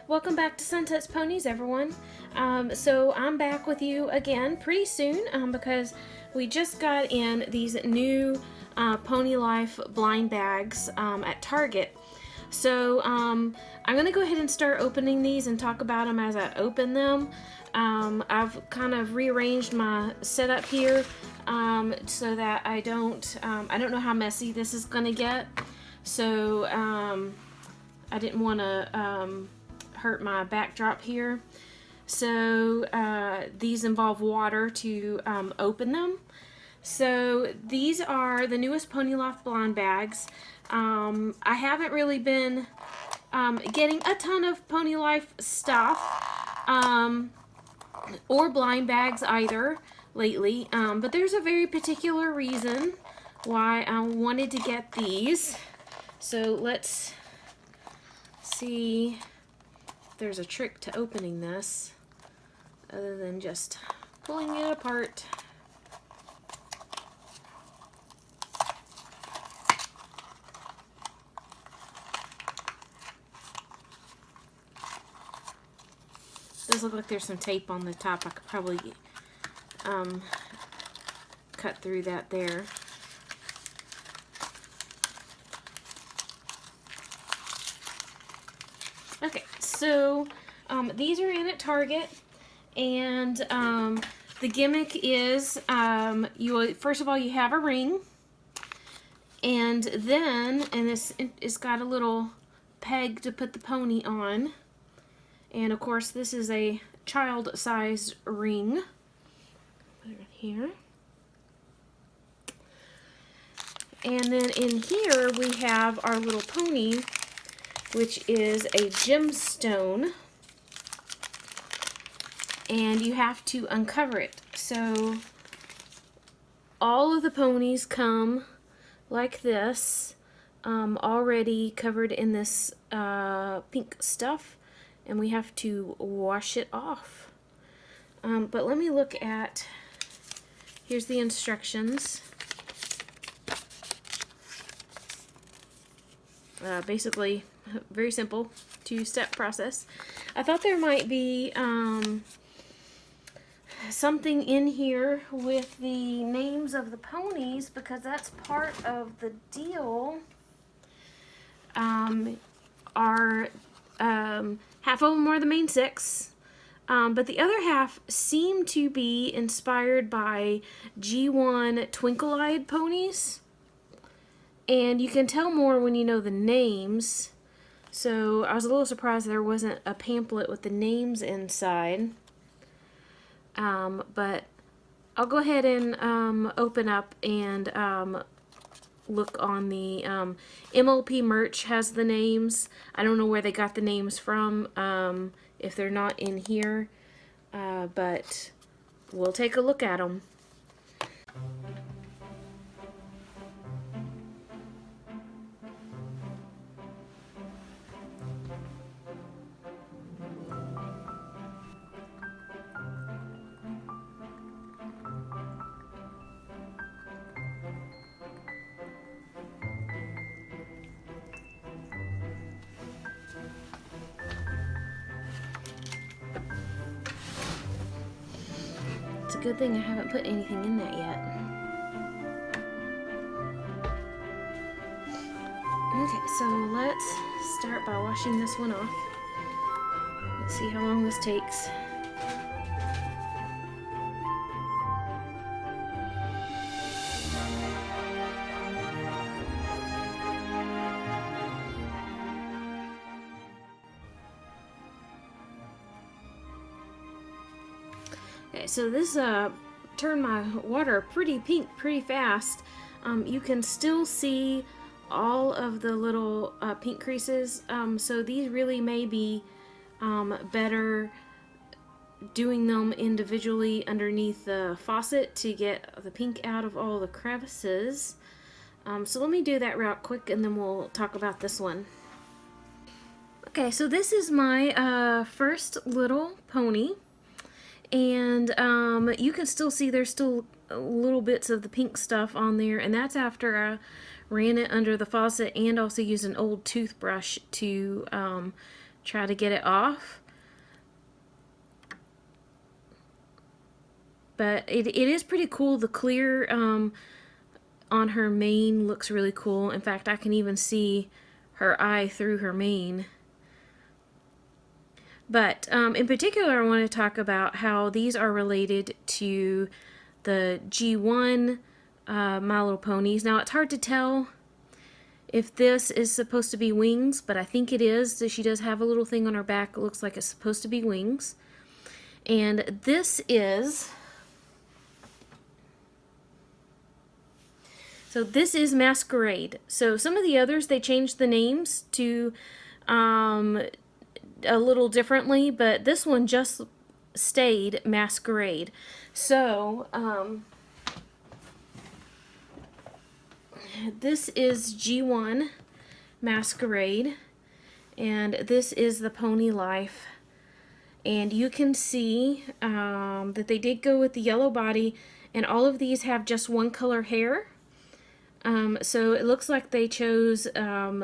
Welcome back to Sunsets Ponies, everyone. So I'm back with you again pretty soon because we just got in these new Pony Life blind bags at Target. So I'm going to go ahead and start opening these and talk about them as I open them. I've kind of rearranged my setup here so that I don't know how messy this is going to get. So I didn't want to hurt my backdrop here. So these involve water to open them. So these are the newest Pony Life blind bags. I haven't really been getting a ton of Pony Life stuff or blind bags either lately, but there's a very particular reason why I wanted to get these. So let's see if there's a trick to opening this other than just pulling it apart. Does look like there's some tape on the top. I could probably cut through that there. Okay, so these are in at Target, and the gimmick is first of all you have a ring, and then it's got a little peg to put the pony on, and of course this is a child-sized ring. Put it here, and then in here we have our little pony, which is a gemstone, and you have to uncover it. So all of the ponies come like this, already covered in this pink stuff, and we have to wash it off. But let me look at, here's the instructions. Basically, very simple two-step process. I thought there might be something in here with the names of the ponies, because that's part of the deal. Half of them are the main six, but the other half seem to be inspired by G1 twinkle-eyed ponies. And you can tell more when you know the names. So I was a little surprised there wasn't a pamphlet with the names inside. But I'll go ahead and open up and look on the MLP merch has the names. I don't know where they got the names from if they're not in here, but we'll take a look at them. It's a good thing I haven't put anything in that yet. Okay, so let's start by washing this one off. Let's see how long this takes. Okay, so this turned my water pretty pink pretty fast. You can still see all of the little pink creases, so these really may be better doing them individually underneath the faucet to get the pink out of all the crevices. So let me do that real quick and then we'll talk about this one. Okay, so this is my first little pony. And you can still see there's still little bits of the pink stuff on there, and that's after I ran it under the faucet and also used an old toothbrush to try to get it off. But it is pretty cool. The clear on her mane looks really cool. In fact, I can even see her eye through her mane. But in particular, I want to talk about how these are related to the G1 My Little Ponies. Now, it's hard to tell if this is supposed to be wings, but I think it is. So she does have a little thing on her back. It looks like it's supposed to be wings. And this is... So this is Masquerade. So some of the others, they changed the names to a little differently, but this one just stayed Masquerade. So this is G1 Masquerade, and this is the Pony Life. And you can see that they did go with the yellow body, and all of these have just one color hair. So it looks like they chose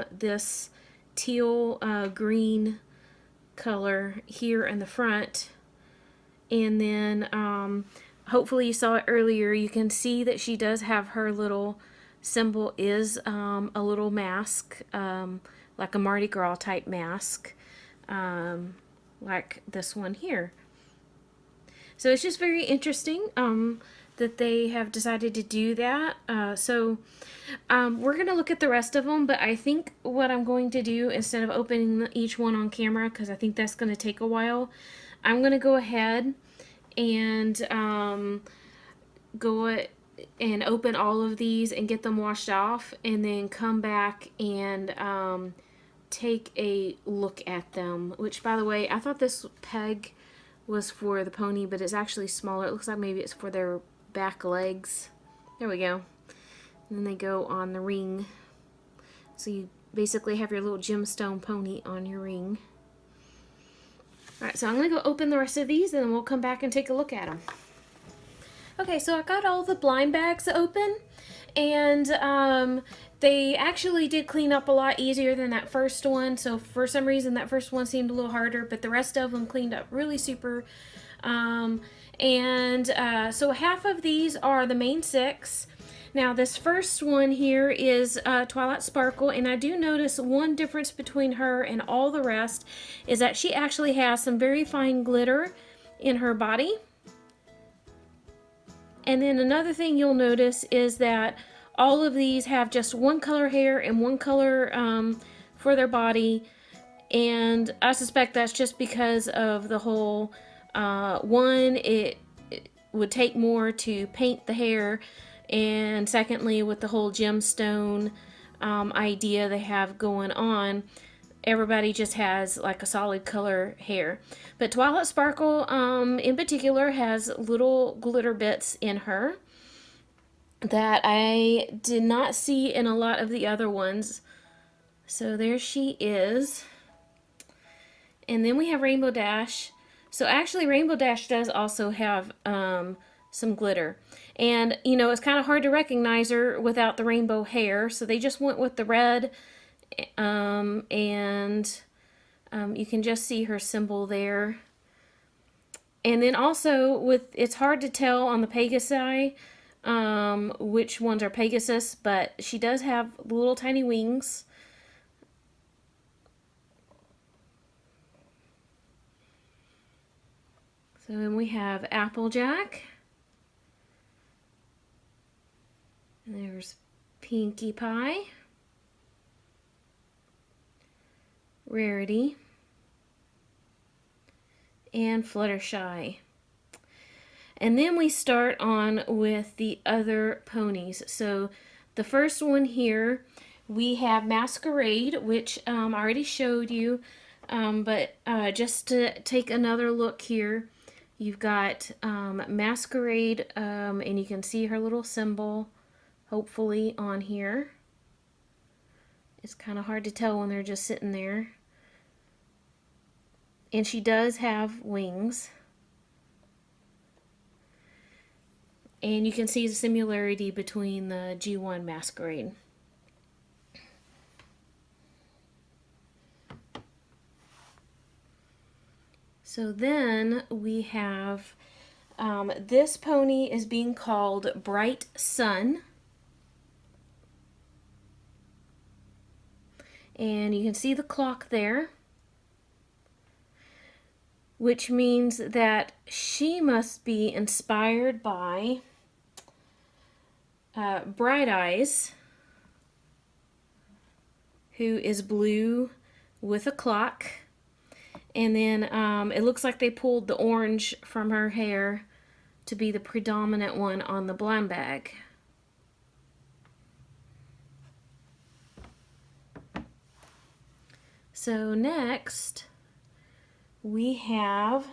this teal green color here in the front. And then hopefully you saw it earlier. You can see that she does have her little symbol is a little mask, like a Mardi Gras type mask, like this one here. So it's just very interesting that they have decided to do that. So we're going to look at the rest of them, but I think what I'm going to do, instead of opening each one on camera, because I think that's going to take a while, I'm going to go ahead and go and open all of these and get them washed off, and then come back and take a look at them. Which, by the way, I thought this peg was for the pony, but it's actually smaller. It looks like maybe it's for their back legs. There we go. And then they go on the ring. So you basically have your little gemstone pony on your ring. Alright, so I'm going to go open the rest of these, and then we'll come back and take a look at them. Okay, so I got all the blind bags open, and they actually did clean up a lot easier than that first one. So for some reason that first one seemed a little harder, but the rest of them cleaned up really super. So half of these are the main 6. Now this first one here is Twilight Sparkle, and I do notice one difference between her and all the rest is that she actually has some very fine glitter in her body. And then another thing you'll notice is that all of these have just one color hair and one color for their body, and I suspect that's just because of the whole one, it would take more to paint the hair, and secondly, with the whole gemstone idea they have going on, everybody just has like a solid color hair. But Twilight Sparkle in particular has little glitter bits in her that I did not see in a lot of the other ones. So there she is. And then we have Rainbow Dash. So actually Rainbow Dash does also have some glitter. And, you know, it's kind of hard to recognize her without the rainbow hair. So they just went with the red. You can just see her symbol there. And then also, it's hard to tell on the Pegasi which ones are Pegasus, but she does have little tiny wings. So then we have Applejack. And there's Pinkie Pie. Rarity. And Fluttershy. And then we start on with the other ponies. So the first one here, we have Masquerade, which I already showed you. But just to take another look here, you've got Masquerade, and you can see her little symbol, hopefully, on here. It's kind of hard to tell when they're just sitting there. And she does have wings. And you can see the similarity between the G1 Masquerade. So then we have, this pony is being called Bright Sun. And you can see the clock there, which means that she must be inspired by Bright Eyes, who is blue with a clock. And then it looks like they pulled the orange from her hair to be the predominant one on the blind bag. So next, we have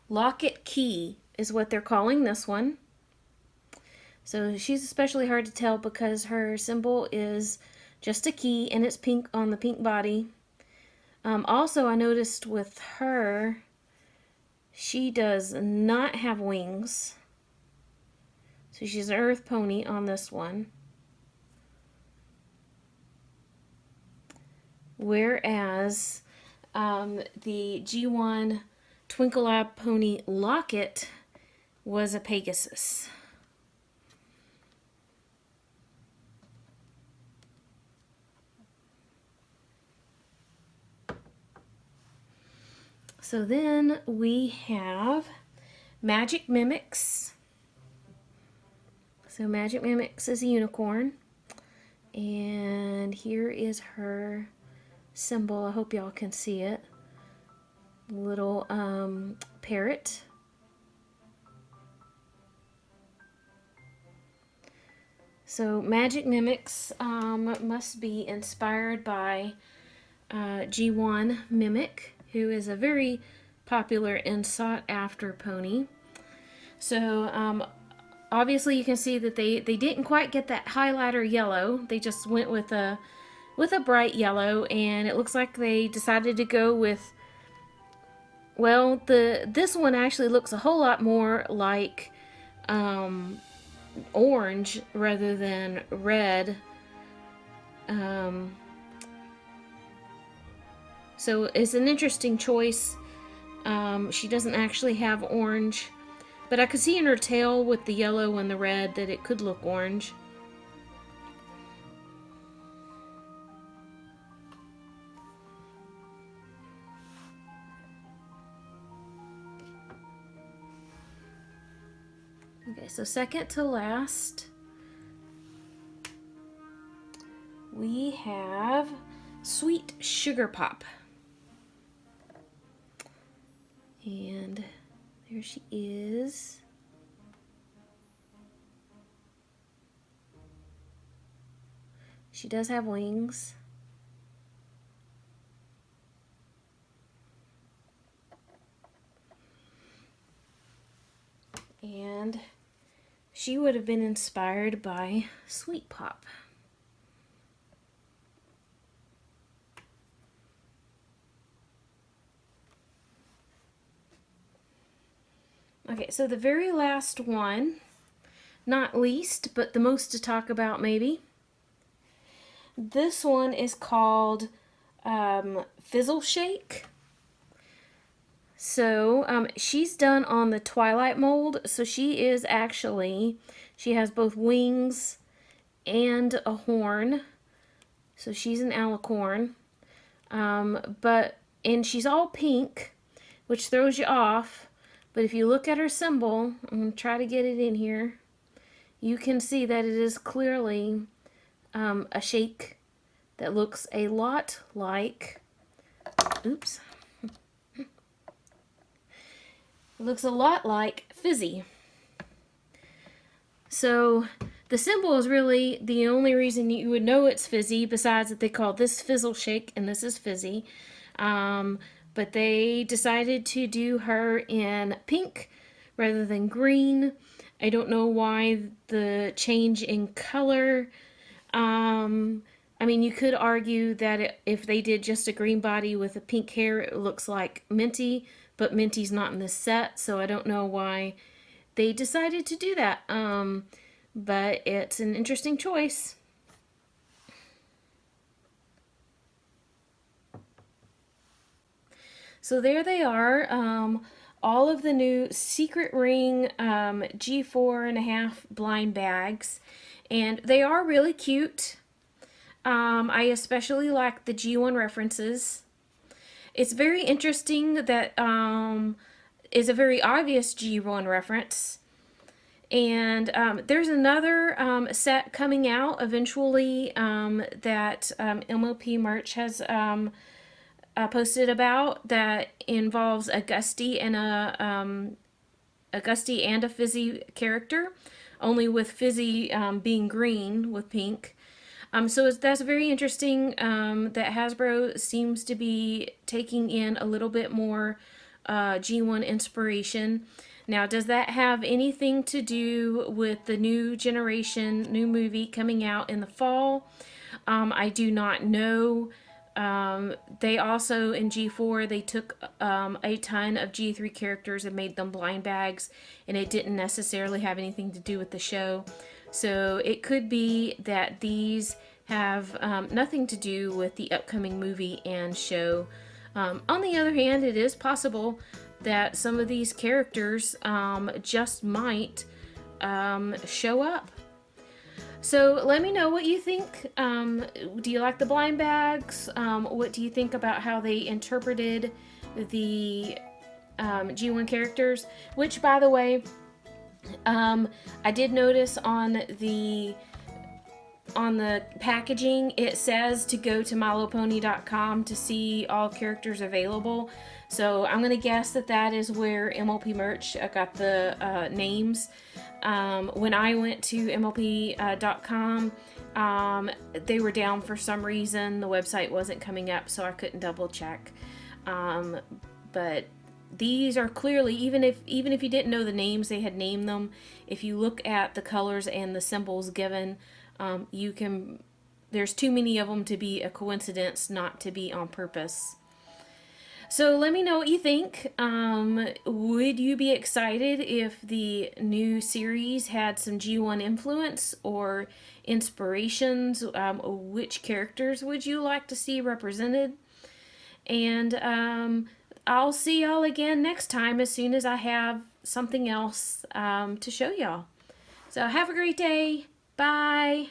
Locket Key is what they're calling this one. So she's especially hard to tell because her symbol is just a key and it's pink on the pink body. Also, I noticed with her, she does not have wings. So she's an earth pony on this one. Whereas the G1 Twinkle Lab pony Locket was a Pegasus. So then we have Magic Mimics. So Magic Mimics is a unicorn. And here is her symbol. I hope y'all can see it. Little parrot. So Magic Mimics must be inspired by G1 Mimic, who is a very popular and sought after pony. So obviously you can see that they didn't quite get that highlighter yellow. They just went with a bright yellow, and it looks like they decided to go with, well, this one actually looks a whole lot more like orange rather than red. So it's an interesting choice. She doesn't actually have orange, but I could see in her tail with the yellow and the red that it could look orange. Okay, so second to last, we have Sweet Sugar Pop. And there she is. She does have wings. And she would have been inspired by Sweet Pop. Okay, so the very last one, not least, but the most to talk about maybe. This one is called Fizzle Shake. So she's done on the Twilight mold, so she is actually, she has both wings and a horn. So she's an alicorn. And she's all pink, which throws you off. But if you look at her symbol, I'm going to try to get it in here, you can see that it is clearly a shake that looks a lot like, oops, it looks a lot like Fizzy. So the symbol is really the only reason you would know it's Fizzy, besides that they call this Fizzle Shake and this is Fizzy. But they decided to do her in pink rather than green. I don't know why the change in color. I mean, you could argue that if they did just a green body with a pink hair, it looks like Minty, but Minty's not in this set, so I don't know why they decided to do that. But it's an interesting choice. So there they are. All of the new Secret Ring G4.5 blind bags. And they are really cute. I especially like the G1 references. It's very interesting that is a very obvious G1 reference. And there's another set coming out eventually that MLP Merch has posted about that involves a Gusty and a Fizzy character, only with Fizzy being green with pink. So that's very interesting that Hasbro seems to be taking in a little bit more G1 inspiration. Now, does that have anything to do with the new generation, new movie coming out in the fall? I do not know. They also, in G4, they took a ton of G3 characters and made them blind bags, and it didn't necessarily have anything to do with the show. So it could be that these have nothing to do with the upcoming movie and show. On the other hand, it is possible that some of these characters just might show up. So let me know what you think. Do you like the blind bags? What do you think about how they interpreted the G1 characters? Which, by the way, I did notice on the packaging it says to go to milopony.com to see all characters available. So I'm going to guess that that is where MLP Merch got the names. When I went to MLP.com, they were down for some reason. The website wasn't coming up, so I couldn't double check. But these are clearly, even if you didn't know the names, they had named them. If you look at the colors and the symbols given, you can. There's too many of them to be a coincidence, not to be on purpose. So let me know what you think. Would you be excited if the new series had some G1 influence or inspirations? Which characters would you like to see represented? And I'll see y'all again next time as soon as I have something else to show y'all. So have a great day. Bye.